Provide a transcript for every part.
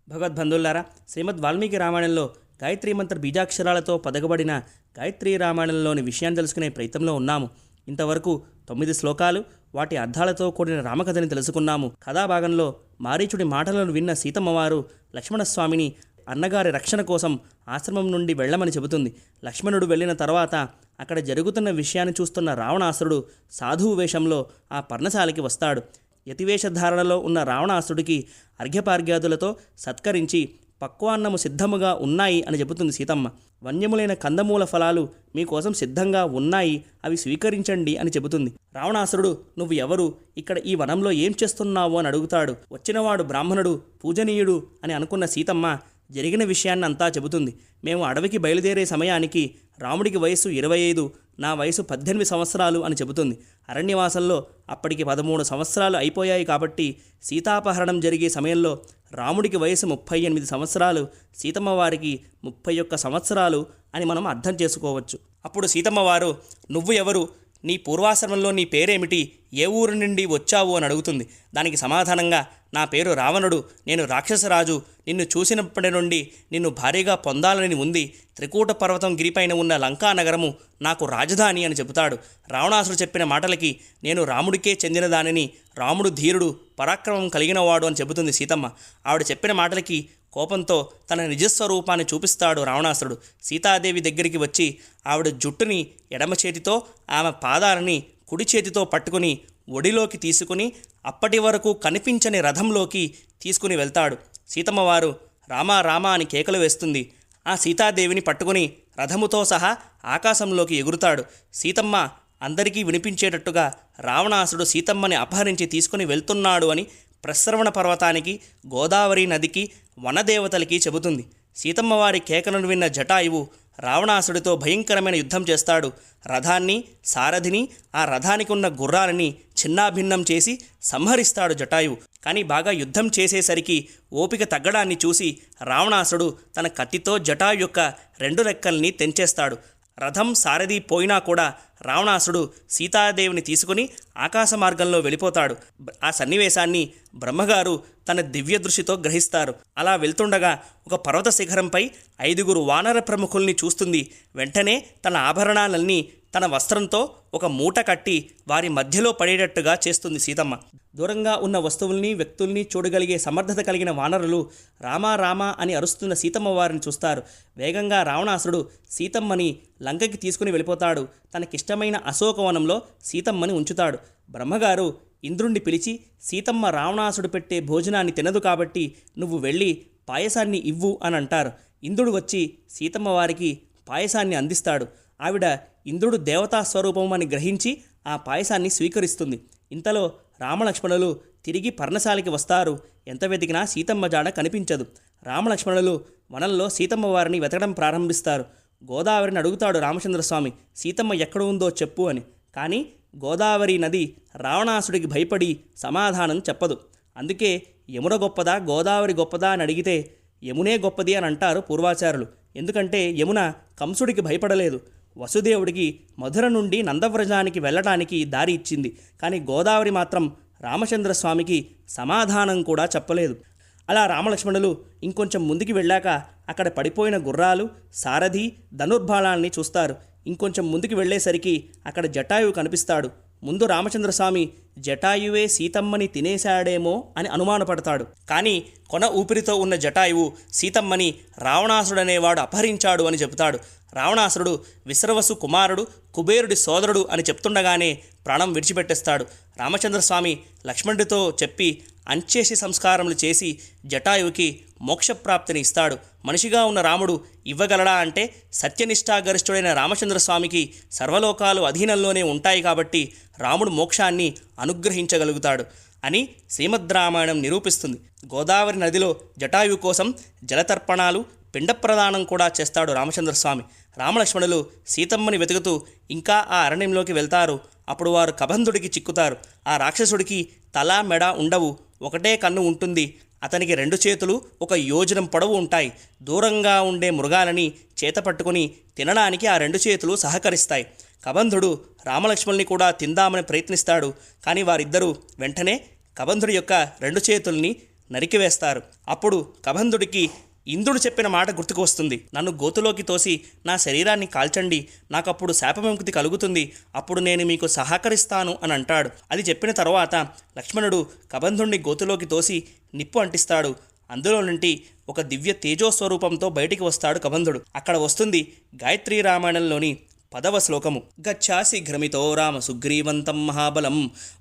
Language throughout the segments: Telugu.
భగవద్బంధువులారా, శ్రీమద్ వాల్మీకి రామాయణంలో గాయత్రీ మంత్ర బీజాక్షరాలతో పదగబడిన గాయత్రీ రామాయణంలోని విషయాన్ని తెలుసుకునే ప్రయత్నంలో ఉన్నాము. ఇంతవరకు 9 శ్లోకాలు, వాటి అర్థాలతో కూడిన రామకథని తెలుసుకున్నాము. కథాభాగంలో మారీచుడి మాటలను విన్న సీతమ్మవారు లక్ష్మణస్వామిని అన్నగారి రక్షణ కోసం ఆశ్రమం నుండి వెళ్ళమని చెబుతుంది. లక్ష్మణుడు వెళ్ళిన తర్వాత అక్కడ జరుగుతున్న విషయాన్ని చూస్తున్న రావణాసురుడు సాధువు వేషంలో ఆ పర్ణశాలకి వస్తాడు. యతివేషధారణలో ఉన్న రావణాసుడికి అర్ఘ్యపార్ఘ్యాదులతో సత్కరించి పక్వాన్నము సిద్ధముగా ఉన్నాయి అని చెబుతుంది సీతమ్మ. వన్యములైన కందమూల ఫలాలు మీకోసం సిద్ధంగా ఉన్నాయి, అవి స్వీకరించండి అని చెబుతుంది. రావణాసురుడు, నువ్వు ఎవరు, ఇక్కడ ఈ వనంలో ఏం చేస్తున్నావు అని అడుగుతాడు. వచ్చినవాడు బ్రాహ్మణుడు, పూజనీయుడు అని అనుకున్న సీతమ్మ జరిగిన విషయాన్ని అంతా చెబుతుంది. మేము అడవికి బయలుదేరే సమయానికి రాముడికి వయసు 25, నా వయసు 18 సంవత్సరాలు అని చెబుతుంది. అరణ్యవాసంలో అప్పటికి 13 సంవత్సరాలు అయిపోయాయి కాబట్టి సీతాపహరణం జరిగే సమయంలో రాముడికి వయసు 38 సంవత్సరాలు, సీతమ్మ వారికి 31 సంవత్సరాలు అని మనం అర్థం చేసుకోవచ్చు. అప్పుడు సీతమ్మవారు, నువ్వు ఎవరు, నీ పూర్వాశ్రమంలో నీ పేరేమిటి, ఏ ఊరు నుండి వచ్చావు అని అడుగుతుంది. దానికి సమాధానంగా, నా పేరు రావణుడు, నేను రాక్షసరాజు, నిన్ను చూసినప్పటి నుండి నిన్ను భారీగా పొందాలని ఉంది. త్రికూట పర్వతం గిరిపైన ఉన్న లంకా నగరము నాకు రాజధాని అని చెబుతాడు. రావణాసుడు చెప్పిన మాటలకి, నేను రాముడికే చెందిన దానిని, రాముడు ధీరుడు, పరాక్రమం కలిగినవాడు అని చెబుతుంది సీతమ్మ. ఆవిడ చెప్పిన మాటలకి కోపంతో తన నిజస్వరూపాన్ని చూపిస్తాడు రావణాసురుడు. సీతాదేవి దగ్గరికి వచ్చి ఆవిడ జుట్టుని ఎడమ చేతితో, ఆమె పాదాలని కుడి చేతితో పట్టుకుని ఒడిలోకి తీసుకుని అప్పటి వరకు కనిపించని రథంలోకి తీసుకుని వెళ్తాడు. సీతమ్మవారు రామా రామా అని కేకలు వేస్తుంది. ఆ సీతాదేవిని పట్టుకుని రథముతో సహా ఆకాశంలోకి ఎగురుతాడు. సీతమ్మ అందరికీ వినిపించేటట్టుగా రావణాసుడు సీతమ్మని అపహరించి తీసుకుని వెళ్తున్నాడు అని ప్రస్రవణ పర్వతానికి, గోదావరి నదికి, వనదేవతలకి చెబుతుంది. సీతమ్మవారి కేకలను విన్న జటాయువు రావణాసుడితో భయంకరమైన యుద్ధం చేస్తాడు. రథాన్ని, సారథిని, ఆ రథానికి ఉన్న గుర్రాలని చిన్నాభిన్నం చేసి సంహరిస్తాడు జటాయువు. కానీ బాగా యుద్ధం చేసేసరికి ఓపిక తగ్గడాన్ని చూసి రావణాసుడు తన కత్తితో జటాయు యొక్క 2 రెక్కల్ని తెంచేస్తాడు. రథం, సారథి పోయినా కూడా రావణాసుడు సీతాదేవిని తీసుకుని ఆకాశ మార్గంలో వెళ్ళిపోతాడు. ఆ సన్నివేశాన్ని బ్రహ్మగారు తన దివ్య దృష్టితో గ్రహిస్తారు. అలా వెళ్తుండగా ఒక పర్వత శిఖరంపై 5 వానర ప్రముఖుల్ని చూస్తుంది. వెంటనే తన ఆభరణాలన్నీ తన వస్త్రంతో ఒక మూట కట్టి వారి మధ్యలో పడేటట్టుగా చేస్తుంది సీతమ్మ. దూరంగా ఉన్న వస్తువుల్ని, వ్యక్తుల్ని చూడగలిగే సమర్థత కలిగిన వానరులు రామా రామా అని అరుస్తున్న సీతమ్మ వారిని చూస్తారు. వేగంగా రావణాసురుడు సీతమ్మని లంకకి తీసుకుని వెళ్ళిపోతాడు. తనకిష్టమైన అశోకవనంలో సీతమ్మని ఉంచుతాడు. బ్రహ్మగారు ఇంద్రుణ్ణి పిలిచి, సీతమ్మ రావణాసుడు పెట్టే భోజనాన్ని తినదు కాబట్టి నువ్వు వెళ్ళి పాయసాన్ని ఇవ్వు అని అంటారు. ఇంద్రుడు వచ్చి సీతమ్మ వారికి పాయసాన్ని అందిస్తాడు. ఆవిడ ఇంద్రుడు దేవతా స్వరూపం అని గ్రహించి ఆ పాయసాన్ని స్వీకరిస్తుంది. ఇంతలో రామలక్ష్మణులు తిరిగి పర్ణశాలకి వస్తారు. ఎంత వెతికినా సీతమ్మ జాడ కనిపించదు. రామలక్ష్మణులు వనంలో సీతమ్మ వారిని వెతకడం ప్రారంభిస్తారు. గోదావరిని అడుగుతాడు రామచంద్రస్వామి, సీతమ్మ ఎక్కడ ఉందో చెప్పు అని. కానీ గోదావరి నది రావణాసుడికి భయపడి సమాధానం చెప్పదు. అందుకే యమున గొప్పదా, గోదావరి గొప్పదా అని అడిగితే యమునే గొప్పది అని అంటారు పూర్వాచారులు. ఎందుకంటే యమున కంసుడికి భయపడలేదు. వసుదేవుడికి మధుర నుండి నందవ్రజానికి వెళ్ళటానికి దారి ఇచ్చింది. కానీ గోదావరి మాత్రం రామచంద్రస్వామికి సమాధానం కూడా చెప్పలేదు. అలా రామలక్ష్మణులు ఇంకొంచెం ముందుకు వెళ్ళాక అక్కడ పడిపోయిన గుర్రాలు, సారథి, ధనుర్బాణాల్ని చూస్తారు. ఇంకొంచెం ముందుకు వెళ్ళేసరికి అక్కడ జటాయువు కనిపిస్తాడు. ముందు రామచంద్రస్వామి జటాయువే సీతమ్మని తినేశాడేమో అని అనుమానపడతాడు. కానీ కొన ఊపిరితో ఉన్న జటాయువు సీతమ్మని రావణాసుడనేవాడు అపహరించాడు అని చెబుతాడు. రావణాసురుడు విశ్రవసు కుమారుడు, కుబేరుడి సోదరుడు అని చెప్తుండగానే ప్రాణం విడిచిపెట్టేస్తాడు. రామచంద్రస్వామి లక్ష్మణుడితో చెప్పి అంచేసి సంస్కారములు చేసి జటాయువుకి మోక్షప్రాప్తిని ఇస్తాడు. మనిషిగా ఉన్న రాముడు ఇవ్వగలడా అంటే సత్యనిష్ఠాగరిష్ఠుడైన రామచంద్రస్వామికి సర్వలోకాలు అధీనంలోనే ఉంటాయి కాబట్టి రాముడు మోక్షాన్ని అనుగ్రహించగలుగుతాడు అని శ్రీమద్ రామాయణం నిరూపిస్తుంది. గోదావరి నదిలో జటాయువు కోసం జలతర్పణాలు, పిండ ప్రదానం కూడా చేస్తాడు రామచంద్రస్వామి. రామలక్ష్మణులు సీతమ్మని వెతుకుతూ ఇంకా ఆ అరణ్యంలోకి వెళ్తారు. అప్పుడు వారు కబంధుడికి చిక్కుతారు. ఆ రాక్షసుడికి తల, మెడ ఉండవు, ఒకటే కన్ను ఉంటుంది. అతనికి 2 చేతులు 1 యోజనం పొడవు ఉంటాయి. దూరంగా ఉండే మృగాలని చేతపట్టుకుని తినడానికి ఆ 2 చేతులు సహకరిస్తాయి. కబంధుడు రామలక్ష్మణుల్ని కూడా తిందామని ప్రయత్నిస్తాడు. కానీ వారిద్దరూ వెంటనే కబంధుడి యొక్క 2 చేతుల్ని నరికివేస్తారు. అప్పుడు కబంధుడికి ఇంద్రుడు చెప్పిన మాట గుర్తుకు వస్తుంది. నన్ను గోతులోకి తోసి నా శరీరాన్ని కాల్చండి, నాకప్పుడు శాపవిముక్తి కలుగుతుంది, అప్పుడు నేను మీకు సహకరిస్తాను అని అంటాడు. అది చెప్పిన తర్వాత లక్ష్మణుడు కబంధుణ్ణి గోతులోకి తోసి నిప్పు అంటిస్తాడు. అందులో నుండి ఒక దివ్య తేజోస్వరూపంతో బయటికి వస్తాడు కబంధుడు. అక్కడ వస్తుంది గాయత్రీ రామాయణంలోని 10వ శ్లోకము. గచ్చా శీఘ్రమితో రామ సుగ్రీవంతం మహాబలం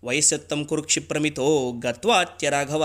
వయస్సత్తం కురుక్షిప్రమితో గత్వాత్య రాఘవ.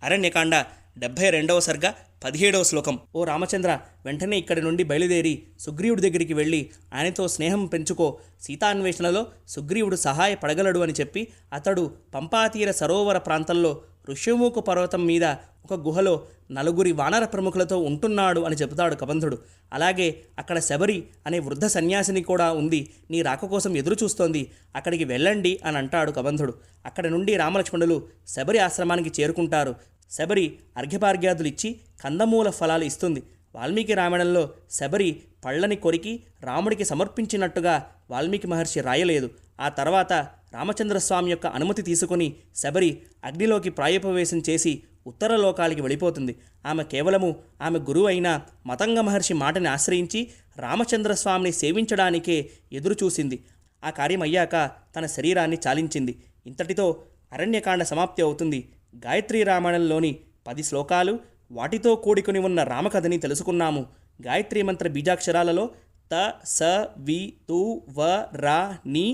అరణ్యకాండ 72వ సర్గ 17వ శ్లోకం. ఓ రామచంద్ర, వెంటనే ఇక్కడి నుండి బయలుదేరి సుగ్రీవుడి దగ్గరికి వెళ్ళి ఆయనతో స్నేహం పెంచుకో. సీతాన్వేషణలో సుగ్రీవుడు సహాయపడగలడు అని చెప్పి అతడు పంపాతీర సరోవర ప్రాంతంలో ఋష్యమూక పర్వతం మీద ఒక గుహలో 4 వానర ప్రముఖులతో ఉంటున్నాడు అని చెబుతాడు కబంధుడు. అలాగే అక్కడ శబరి అనే వృద్ధ సన్యాసిని కూడా ఉంది, నీ రాక కోసం ఎదురు చూస్తోంది, అక్కడికి వెళ్ళండి అని అంటాడు కబంధుడు. అక్కడి నుండి రామలక్ష్మణులు శబరి ఆశ్రమానికి చేరుకుంటారు. శబరి అర్ఘ్యపార్ఘ్యాదులు ఇచ్చి కందమూల ఫలాలు ఇస్తుంది. వాల్మీకి రామాయణంలో శబరి పళ్ళని కొరికి రాముడికి సమర్పించినట్టుగా వాల్మీకి మహర్షి రాయలేదు. ఆ తర్వాత రామచంద్రస్వామి యొక్క అనుమతి తీసుకుని శబరి అగ్నిలోకి ప్రాయోపవేశం చేసి ఉత్తర లోకాలకి వెళ్ళిపోతుంది. ఆమె కేవలము ఆమె గురువు అయిన మతంగ మహర్షి మాటని ఆశ్రయించి రామచంద్రస్వామిని సేవించడానికే ఎదురు చూసింది. ఆ కార్యం అయ్యాక తన శరీరాన్ని చాలించింది. ఇంతటితో అరణ్యకాండ సమాప్తి అవుతుంది. గాయత్రీ రామాయణంలోని 10 శ్లోకాలు, వాటితో కూడుకుని ఉన్న రామకథని తెలుసుకున్నాము. గాయత్రీ మంత్ర బీజాక్షరాలలో త స వి తు వ ర ని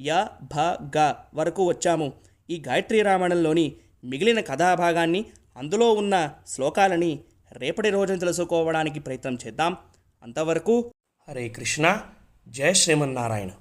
య భ గ వరకు వచ్చాము. ఈ గాయత్రీ రామాయణంలోని మిగిలిన కథాభాగాన్ని, అందులో ఉన్న శ్లోకాలని రేపటి రోజున తెలుసుకోవడానికి ప్రయత్నం చేద్దాం. అంతవరకు హరే కృష్ణ, జయ శ్రీమన్నారాయణ.